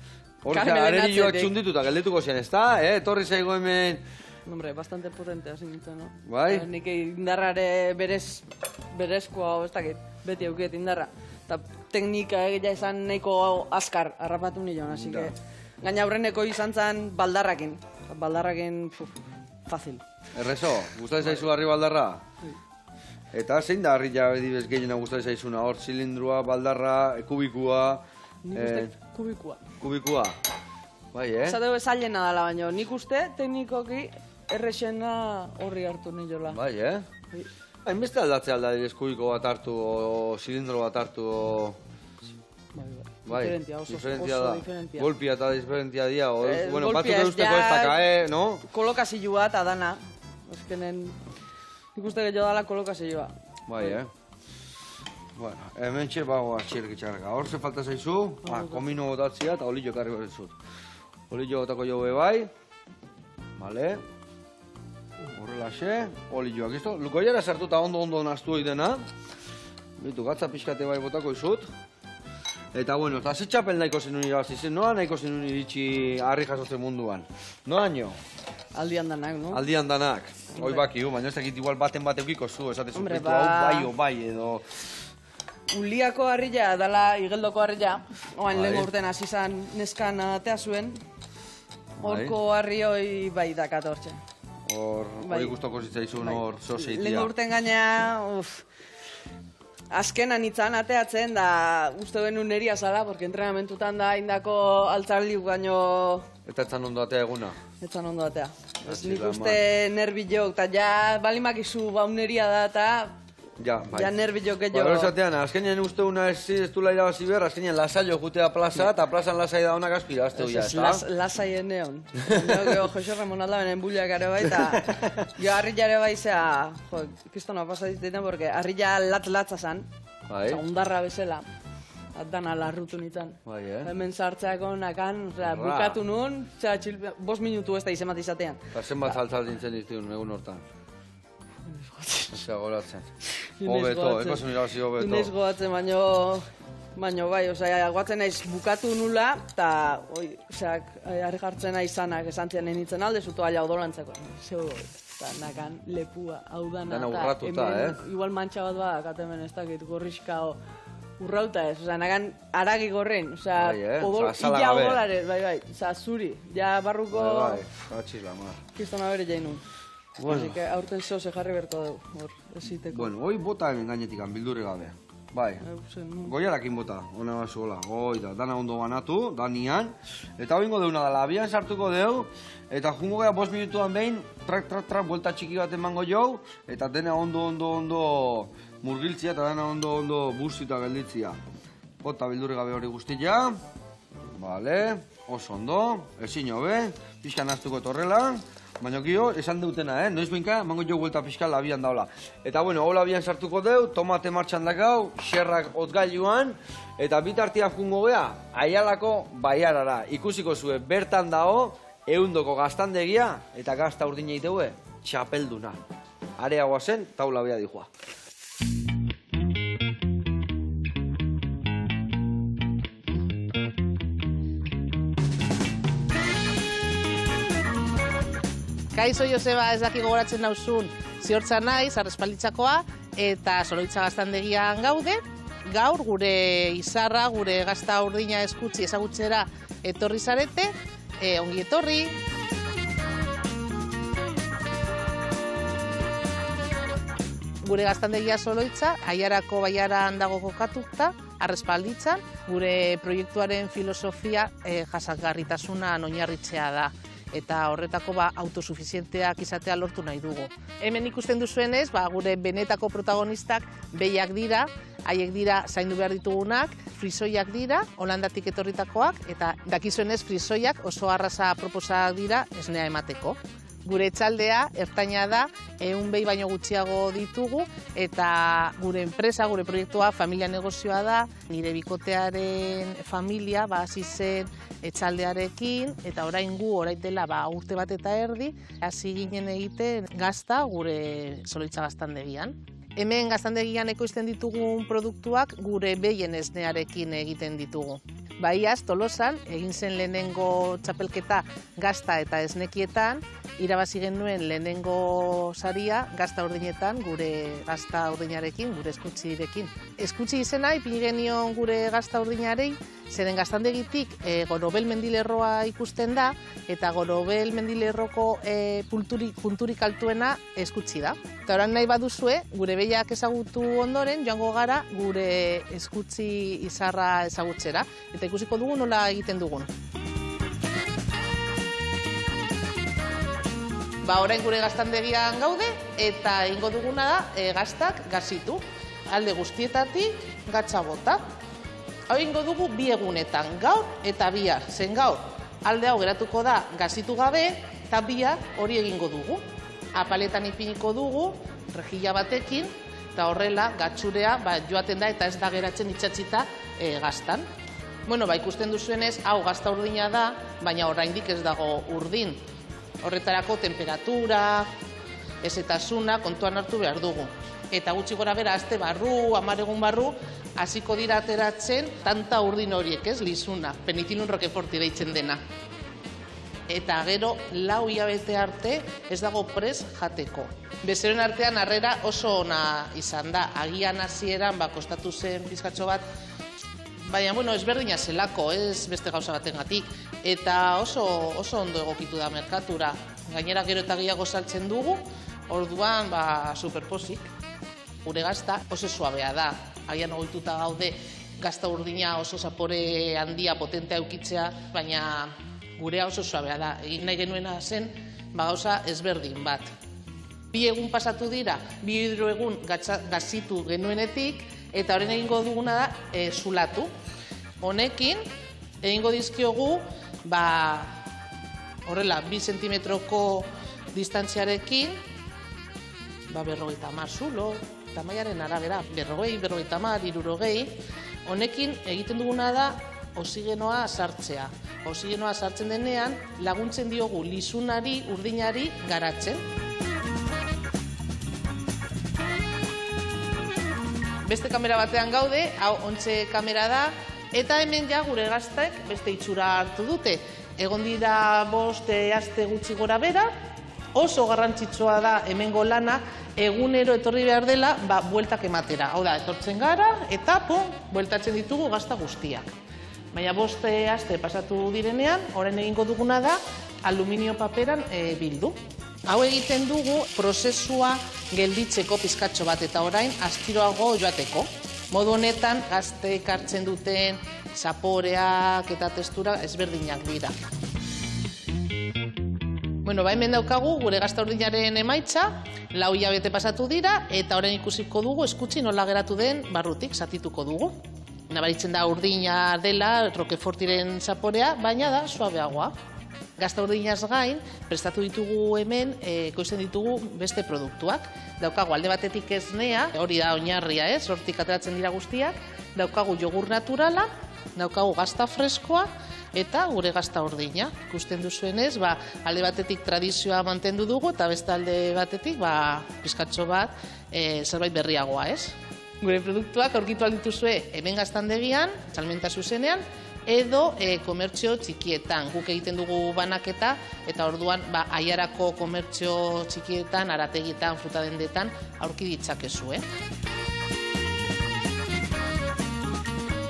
Hor Carmelen arerilloak atzetik. txundituta geldituko zen, ez da? Etorri zaigo hemen... Hombre, bastante potente hasi nintzen, no? Bai? Nik indarrare berezkoa, ez dakit, beti aukiet indarra. Eta teknika egia izan nahiko azkar harrapatu nion, hasi que... Gaina aurreneko izan zen baldarrakin. Baldarrakin, fácil. Errezo, gustatzen zaizu harri baldarra? Eta zein da harria edibez gehiena gustatzen zaizuna? Hor, zilindrua, baldarra, kubikua... Nik uste kubikua. Kubikua? Bai, Zateu ezailena dela baino, nik uste teknikoki errexena horri hartu niola. Bai, hainbeste aldatzea aldadidez kubiko bat hartu, o zilindro bat hartu, o... Bai, Diferentia, oso da. diferentia. Golpia eta diferentia dia, o... Bueno, golpia batzuk ez eusteko ez da kae, no? Kolokazioa eta dana. Azkenen, nik uste gehiago dala kolokazioa. Bai, Bueno, hemen txer bagoa txirrikitxarraka. Hor ze falta zaizu, komino botatzia eta olillo karri berrizut. Olillo botako jo bai, vale. Horrelaxe, olilloak izto. Lukoiara sartuta ondo naztu hori dena. Bitu, gatza pixkate bai botako izut. Eta bueno, eta ze txapel nahiko zenun irabazizen, noa nahiko zenun iritsi harri jasotzen munduan? Noa nio? Aldian danak, no? Aldian danak. Hoi bakiu, baina ez dakit igual baten eukiko zu, esatezu, Hombre, hau bai o bai edo... Uliako harrila, dala igeldoko harrila. Oain Bai. lehen urten hasi zan neskan atea zuen. Horko harri hoi bai dakat hortxe. Hori Bai. gustoko zitzaizun hor soseitia. Lehen urten gaina, azkenan itzan ateatzen da uste genuen neria zala, porque entrenamentutan da indako altzaldi baino Eta etzan ondo atea eguna. etzan ondo atea. Asi Nik la uste nervi jok, eta ja balimak izu bauneria da eta Ja, bai. Ja nervio Ba, gehiago. gero esatean, azkenean uste una ez duela irabazi behar, azkenean lasaio jutea plaza, eta plazan lasai da honak aspira, azte huia, Lasai eneon. Gero Jose Ramon alda benen buliak ere bai, eta jo harrilla ere bai zea, jo, kistona pasadiztetan, porque harrilla latza zan, Bai. undarra bezala. Dana larrutu nintzen. Bai, Hemen sartzeako nakan, bukatu nun, 5 minutu ez da izemat izatean. Eta zenbat saltzat dintzen ditun egun hortan. Osea, goratzen. Inoiz Hobeto, goatzen. ekosun irabazi hobeto. Inoiz goatzen, baino bai, osea, goatzen naiz bukatu nula, eta, osea, harri jartzen naiz zanak esan zian nintzen alde, zutu ala odolantzeko. Zeu, eta nakan lepua, hau dana, Dana urratuta, igual mantxa bat bada, katemen ez dakit, gorrizka urrauta ez, osea, nakan aragi gorrein, osea, Bai, odol, azala illa gabe. odolaren, bai, osea, zuri, ja barruko Bai, atxiz la mar. kistona bere jainun. Bueno. Así que aurten zoze jarri berko dugu, hor, esiteko. Bueno, hoi bota hemen gainetik, bildurri gabe. Bai, goiarakin bota, ona bazuela, da, dana ondo banatu, danian. Eta hori ingo deuna dela, abian sartuko deu, eta jungo gara 5 minutuan behin, trak, buelta txiki bat emango jau, eta dena ondo murgiltzia, eta dena ondo bustita gelditzia. Bota bildurri gabe hori guztia, vale, oso ondo, ezin hobe, pixka naztuko torrela. Baina gio, esan deutena, noiz behinka, mango jo guelta fiskal abian daula. Eta bueno, hola abian sartuko deu, tomate martxan dakau, xerrak otgailuan, eta bitartian jungo gea, aialako baiarara. Ikusiko zue, bertan dao, eundoko gaztandegia, eta gazta urdina iteue, txapelduna. Areagoa zen, taula bea dijoa. Kaixo Joseba, ez daki gogoratzen nauzun, ziortza naiz, arrespalditzakoa, eta Soloitza gaztandegian gaude. Gaur gure izarra, gure gazta urdina eskutzi ezagutzera etorri zarete, ongi etorri. Gure gaztandegia Soloitza, Aiarako baiaran dago kokatuta, arrespalditzan, gure proiektuaren filosofia jasangarritasuna oinarritzea da. Eta horretako autosufizienteak izatea lortu nahi dugu. Hemen ikusten duzuenez, gure benetako protagonistak behiak dira, haiek dira zaindu behar ditugunak, frisoiak dira, Holandatik etorritakoak, eta dakizuenez frisoiak oso arraza proposak dira esnea emateko. Gure etxaldea, ertaina da, 100 behi baino gutxiago ditugu, eta gure enpresa, gure proiektua familia negozioa da, nire bikotearen familia hasi zen etxaldearekin, eta orain dela urte bat eta erdi, hasi ginen egiten gazta gure Soloitza gaztandegian. Hemen gaztandegian ekoizten ditugun produktuak gure behien esnearekin egiten ditugu. Iaz, Tolosan, egin zen lehenengo txapelketa gazta eta esnekietan, irabazi genuen lehenengo saria gazta urdinetan, gure gazta urdinarekin, gure eskutzirekin. Eskutzi izena ipini genion gure gazta urdinarei, zeren gaztandegitik Gorobel mendilerroa ikusten da, eta Gorobel mendilerroko punturik altuena eskutzi da. Eta orain nahi baduzue, gure behiak ezagutu ondoren, joango gara gure eskutzi izarra ezagutzera, eta ikusiko dugu nola egiten dugun. Orain gure gaztandegian gaude, eta ingo duguna da gaztak gazitu. Alde guztietatik gatza bota. Hau ingo dugu 2 egunetan, gaur eta bihar. Zen gaur, alde hau geratuko da gazitu gabe, eta bihar hori egingo dugu. Apaletan ipiniko dugu, rejilla batekin, eta horrela gatzurea joaten da eta ez da geratzen itxatzita gaztan. Ikusten duzuenez, hau gazta urdina da, baina oraindik ez dago urdin. Horretarako temperatura, ezetasuna kontuan hartu behar dugu. Eta gutxi gora bera, aste barru, 10 egun barru, hasiko dira ateratzen tanta urdin horiek, lizuna, penitilun roqueforti deitzen dena. Eta gero, 4 hilabete arte ez dago prest jateko. Bezeroen artean harrera oso ona izan da. Agian hasieran kostatu zen pizkatxo bat, baina, ezberdina zelako, ez beste gauza batengatik. Eta oso ondo egokitu da merkatura. Gainera gero eta gehiago saltzen dugu, orduan superpozik. Gure gazta oso suabea da. Agian ohituta gaude gazta urdina oso zapore handia potentea eukitzea, baina gurea oso suabea da. Egin nahi genuena zen gauza ezberdin bat. 2 egun pasatu dira, 2 hiru egun gazitu genuenetik, eta horren egingo duguna da zulatu. Honekin, egingo dizkiogu, horrela, 2 zentimetroko distantziarekin, 50 zulo, tamaiaren arabera, 40, 50, 60, honekin egiten duguna da oxigenoa sartzea. Oxigenoa sartzen denean, laguntzen diogu lizunari, urdinari garatzen. Beste kamera batean gaude, hau ontxe kamera da, eta hemen ja gure gaztek beste itxura hartu dute. Egon dira 5 aste gutxi gora bera, oso garrantzitsua da hemengo lana, egunero etorri behar dela, bueltak ematera. Hau da, etortzen gara, eta bueltatzen ditugu gazta guztiak. Baina 5 aste pasatu direnean, orain egingo duguna da, aluminio paperan bildu. Hau egiten dugu prozesua gelditzeko pizkatxo bat, eta orain astiroago joateko. Modu honetan, gazteek hartzen duten zaporeak eta testura ezberdinak dira. Bueno, hemen daukagu gure gazta urdinaren emaitza, 4 hilabete pasatu dira, eta orain ikusiko dugu eskutsi nola geratu den barrutik zatituko dugu. Nabaritzen da urdina dela, Roquefortiren zaporea, baina da suabeagoa. Gazta urdinaz gain, prestatu ditugu hemen, ekoizten ditugu beste produktuak. Daukagu alde batetik esnea, hori da oinarria ez, hortik ateratzen dira guztiak. Daukagu jogur naturala, daukagu gazta freskoa, eta gure gazta urdina. Ikusten duzuenez, alde batetik tradizioa mantendu dugu, eta beste alde batetik, pizkatxo bat, zerbait berriagoa ez. Gure produktuak aurkitu aldituzue hemen gaztandegian, salmenta zuzenean, edo komertzio txikietan. Guk egiten dugu banaketa, eta orduan aiarako komertzio txikietan, arategietan, frutadendetan aurki ditzakezu.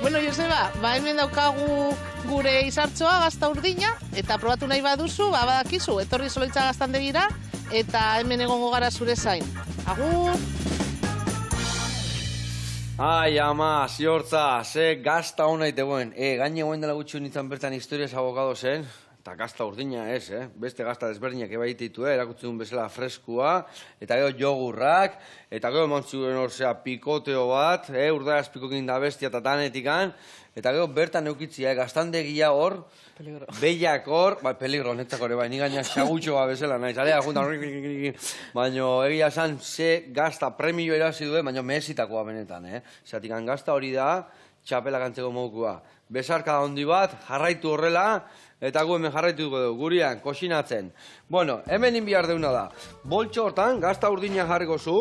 Bueno, Joseba, hemen daukagu gure izartzoa, gazta urdina, eta probatu nahi baduzu, badakizu, etorri Zoloitza gaztandegira, eta hemen egongo gara zure zain. Agur! Ai, ama, ziortza, ze gazta hona itegoen. Gaine goen dela gutxi nintzen bertan historias abogado zen, eta gazta urdina ez, beste gazta desberdinak ebaititu, erakutzen duen bezala freskua, eta gero jogurrak, eta gero mantzuen orzea pikoteo bat, urdaiaz pikokin da bestia eta tanetikan, eta gero bertan eukitzia, gaztandegia hor, behiak hor, peligro, netzako ere bai, ni gaina xagutxoa bezala naiz, alea juntan, baina egia esan ze gazta premio irazi duen, baina mehezitakoa benetan, Zatik gazta hori da, txapela kantzeko mogukua. Besarka handi bat, jarraitu horrela, eta gu hemen jarraituko dugu, gurian, kosinatzen. Bueno, hemen inbiar deuna da, boltxo hortan, gazta urdina jarriko zu,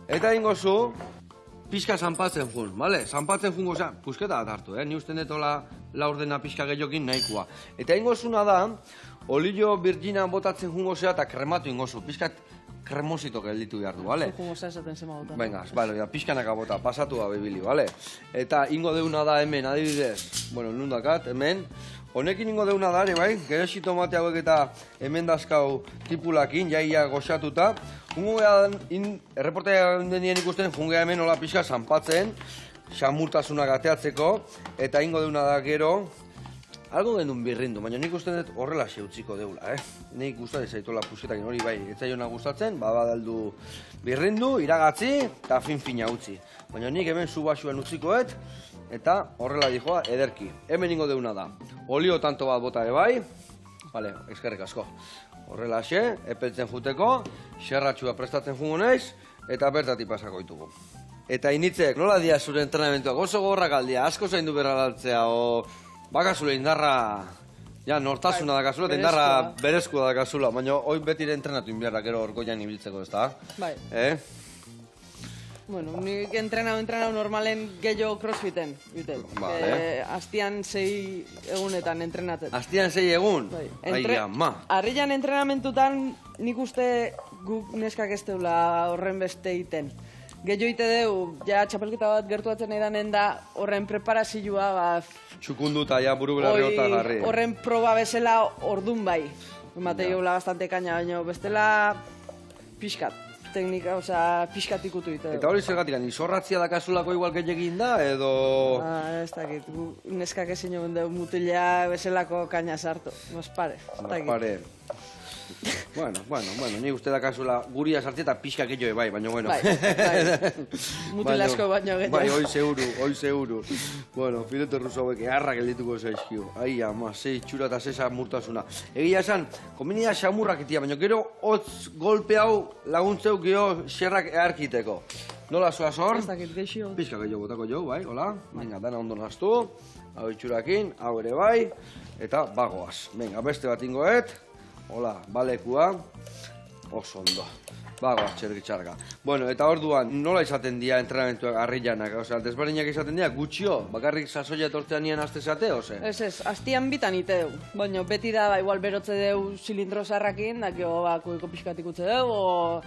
eta ingo zu, pixka zanpatzen jun, bale? Zanpatzen jun goza, pusketa bat hartu, ni usten detola laurdena pixka gehiokin nahikoa. Eta ingo zuna da, olio virgina botatzen jun gozea eta krematu ingo zu, pixkat kremosito gelditu behar du, bale? Zuko goza esaten zema botan. Venga, bale, pixkanaka bota, pasatu da bebili, bale? Eta ingo deuna da hemen, adibidez, bueno, nundakat, hemen, honekin ingo deuna da, bai, geresi tomate hauek eta hemen dazkau tipulakin, jaia goxatuta, erreportea denien ikusten, jungea hemen hola pixka zanpatzen, xamurtasunak ateatzeko, eta ingo deuna da gero, algo genuen birrindu, baina nik usten dut horrela utziko deula, Nik gustatzen zaitola pusetakin hori bai, ez zaiona gustatzen, badaldu birrindu, iragatzi, eta fin-fina utzi. Baina nik hemen subasuen utzikoet, eta horrela dijoa ederki. Hemen ingo deuna da, olio tanto bat bota bai, bale, eskerrik asko. Horrela xe, epeltzen juteko, xerratxua prestatzen jungo naiz, eta bertatik pasako ditugu. Eta initzek, nola dia zure entrenamentuak, oso gorrak aldia, asko zaindu berralatzea, bakazula indarra, nortasuna dakazula, eta indarra berezkoa dakazula, baina hoi betire entrenatu inbiarra gero orgoian ibiltzeko, ez da? Bai. Bueno, nik entrenau normalen gehiago crossfiten, Astian 6 egunetan entrenatzen. Astian 6 egun? Bai. Aia, ma. Arrilan entrenamentutan nik uste guk neskak ez deula horren beste iten. Gehiago ite deu, txapelketa bat gertuatzen edanen da horren preparazioa, txukunduta, buru belarri hota garri. Horren proba bezala ordun bai. Emate jola bastante kaina, baina bestela pixkat. Teknika, pixkat ikutu ite. Eta hori zergatik, izorratzia dakazulako igual gehiagin da, edo... Ez dakit, neskak ezin joan deu mutilea bezalako kaina sartu. Nos pare. Bueno, ni uste da kasula guria sartzea eta pixka gehiago bai, baina bueno. Bai. Mutilasko baino gehiago. Bai, hoi seguru. Bueno, filete ruso hauek eharra geldituko zaizkio. Ai, ama, zei txura eta zeza murtasuna. Egia esan, konbenia xamurrak itia, baina gero hotz golpe hau laguntzeu geho xerrak eharkiteko. Nola zoaz hor? Ez dakit geixio. Pixka gehiago botako jo, bai, hola. Venga, dana ondo naztu. Hau itxurakin, hau ere bai. Eta bagoaz. Venga, beste bat ingoet. Hola, balekua. Oso ondo. Bagoaz, txergitxarga. Bueno, eta orduan, nola izaten dira entrenamentuak harrilanak? Osea, desberdinak izaten dira, gutxio? Bakarrik sasoia etortzean nien aztezate, ose? Ez, astian bitan iteu. Baina beti da, igual berotze deu zilindro zarrakin, dakio, kueko pixkatik utze deu, o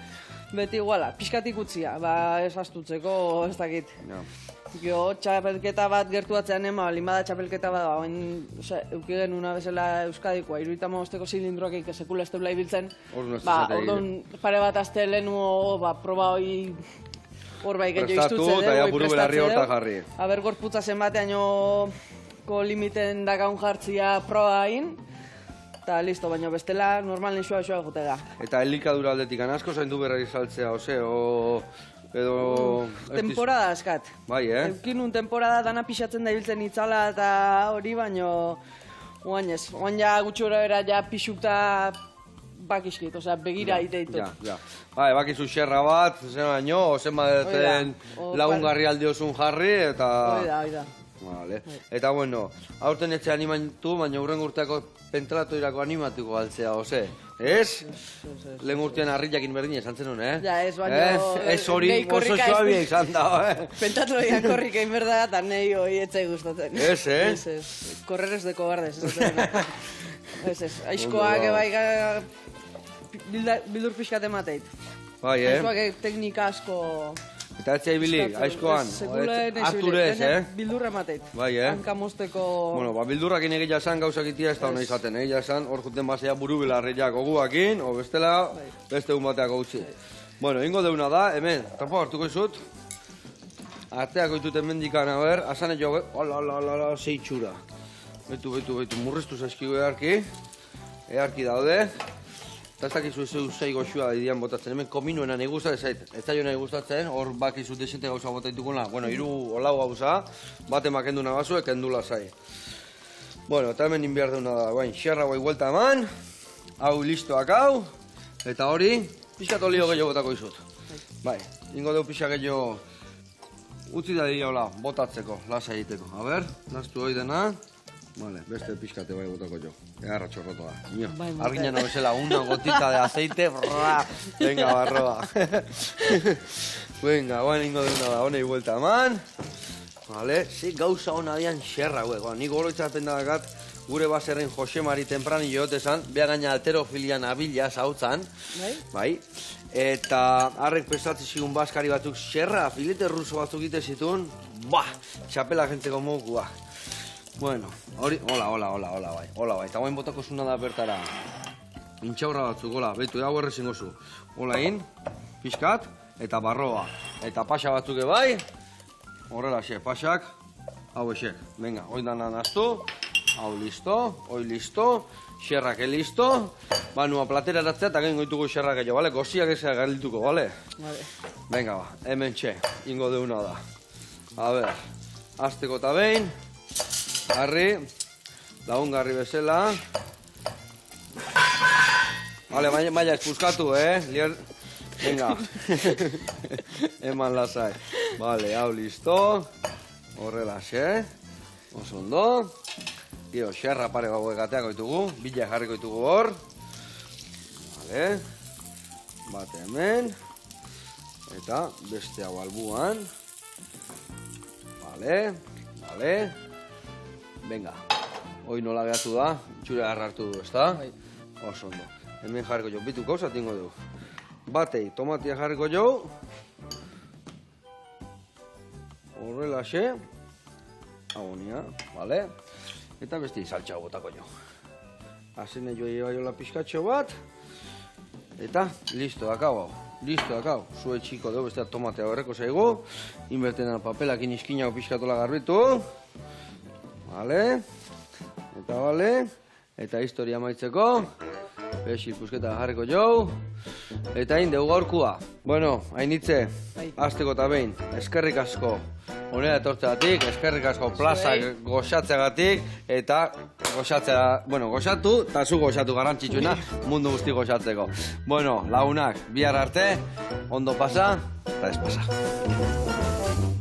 beti iguala, pixkatik utzia, ez astutzeko, ez dakit. Ja. Gio, txapelketa bat gertuatzean ema, limada txapelketa bat, euki genuna bezala Euskadikoa, 75 zilindroak sekula ez teula ibiltzen, orduan pare bat azte lehenu, proba hoi hor bai gehiago iztutze dugu, belarri horta jarri. Aber gorputza zenbateaino limiten dakaun jartzia proba hain, eta listo, baina bestela normal nixua jote da. Eta elikadura aldetik asko zaindu berra izaltzea, ose, edo... Temporada askat. Bai, Eukin un temporada dana pixatzen da ibiltzen itzala eta hori, baino... Oain ez, oain ja gutxora era ja pixukta bakiskit, osea, begira iteitut. Ja. Bai, bakizu xerra bat, zen baino, zen badetzen lagungarri aldiozun jarri, eta... Hoi da. Vale. Eta bueno, aurten etxe animatu, baina hurren urteako pentratoirako animatuko galtzea, ose? Ez? Lehen urtean harriakin berdin esan zenun, Ja, ez, baina... Ez hori oso xoabia izan da, Pentatoia korrik egin berda, eta nahi hori etzai gustatzen. Ez, Ez. Korreres de kobardes, ez. Aizkoak ebai bildur pixkat emateit. Bai, Aizkoak teknika asko... Eta etxe ibili, aizkoan, harturez, Bildurra mateit. Bai, Hanka mosteko... Bueno, bildurrakin egia esan gauzak itia ez da hona izaten, egia esan, hor juten basea buru bilarriak oguakin, o bestela, beste un bateak utzi. Bueno, ingo deuna da, hemen, tapo hartuko izut. Arteako ditut hemendikan, a ber, asane jo, hola, zeitxura. Betu, murriztu zaizkigu earki daude. Eta ez dakizu ez zei goxua idian botatzen, hemen kominuena nahi gustatzen zait, ez zailo nahi gustatzen, hor bakizu desente gauza botaitukuna, bueno, hiru olau gauza, bat emakenduna bazue, kendula zai. Bueno, eta hemen inbiar deuna da, bain, xerra guai huelta eman, hau listoak hau, eta hori, pixkat olio gehiago botako izut. Bai, ingo deu pixak gehiago, utzi da dira hola, botatzeko, lasa egiteko. A ber, naztu hori dena. Vale, beste pixkate bai botako jo. Egarra txorroto da. Nio, argina no bezala, una gotita de aceite, brrra. Venga, barroa. Venga, guan ingo deuna da, honei vuelta eman. Vale, ze gauza hona dian xerra, nik goroitzaten dakat, gure baserren Jose Mari Temprani jootezan, beha gaina alterofilian abila zautzan. Bai. Eta harrek prestatzen zigun baskari batzuk xerra, filete ruso batzuk ite zituen, txapela jentzeko mokua. Bueno, hori, hola, bai, eta guain botako zuna da bertara. Intxaurra batzuk, hola, betu, hau errezingo zu. Hola egin, pixkat, eta barroa. Eta paxa batzuk bai, horrela xe, paxak, hau esek. Venga, hoi dana naztu, hau listo, hoi listo, xerrak listo. Banua platera eratzea eta gain goituko xerrak jo, bale? Goziak ezea galituko, bale? Venga, hemen txe, ingo deuna da. A ber, azteko eta behin. Garri, lagungarri bezala. Vale, maia espuskatu, Venga. Eman lasai. Vale, hau listo. Horrela, oso ondo. Gero, xerra pare gau egateako ditugu. Bila jarriko ditugu hor. Vale. Bate hemen. Eta beste hau albuan. Vale. Venga, hoi nola behatu da, itxure hartu du, ezta? Oso ondo. Hemen jarriko jo, bitu gauza tingo du. Batei, tomatia jarriko jo. Horrela xe. Agonia, vale? Eta besti saltxau botako jo. Azene jo baiola pixkatxo bat. Eta, listo, dakau hau. Listo, dakau. Zue txiko dugu, bestea tomatea horreko zaigu. Inbertenan papelakin izkinago pixkatola garbitu. Vale, eta historia maitzeko, Bexi, pusketa jarriko jau. Eta hain, deu gaurkua. Bueno, hainitze, azteko eta behin, eskerrik asko. Honera etortzeagatik, eskerrik asko plazak goxatzeagatik, eta goxatzea, bueno, goxatu, eta zu goxatu garrantzitsuena, mundu guzti goxatzeko. Bueno, lagunak, bihar arte, ondo pasa, eta ez pasa.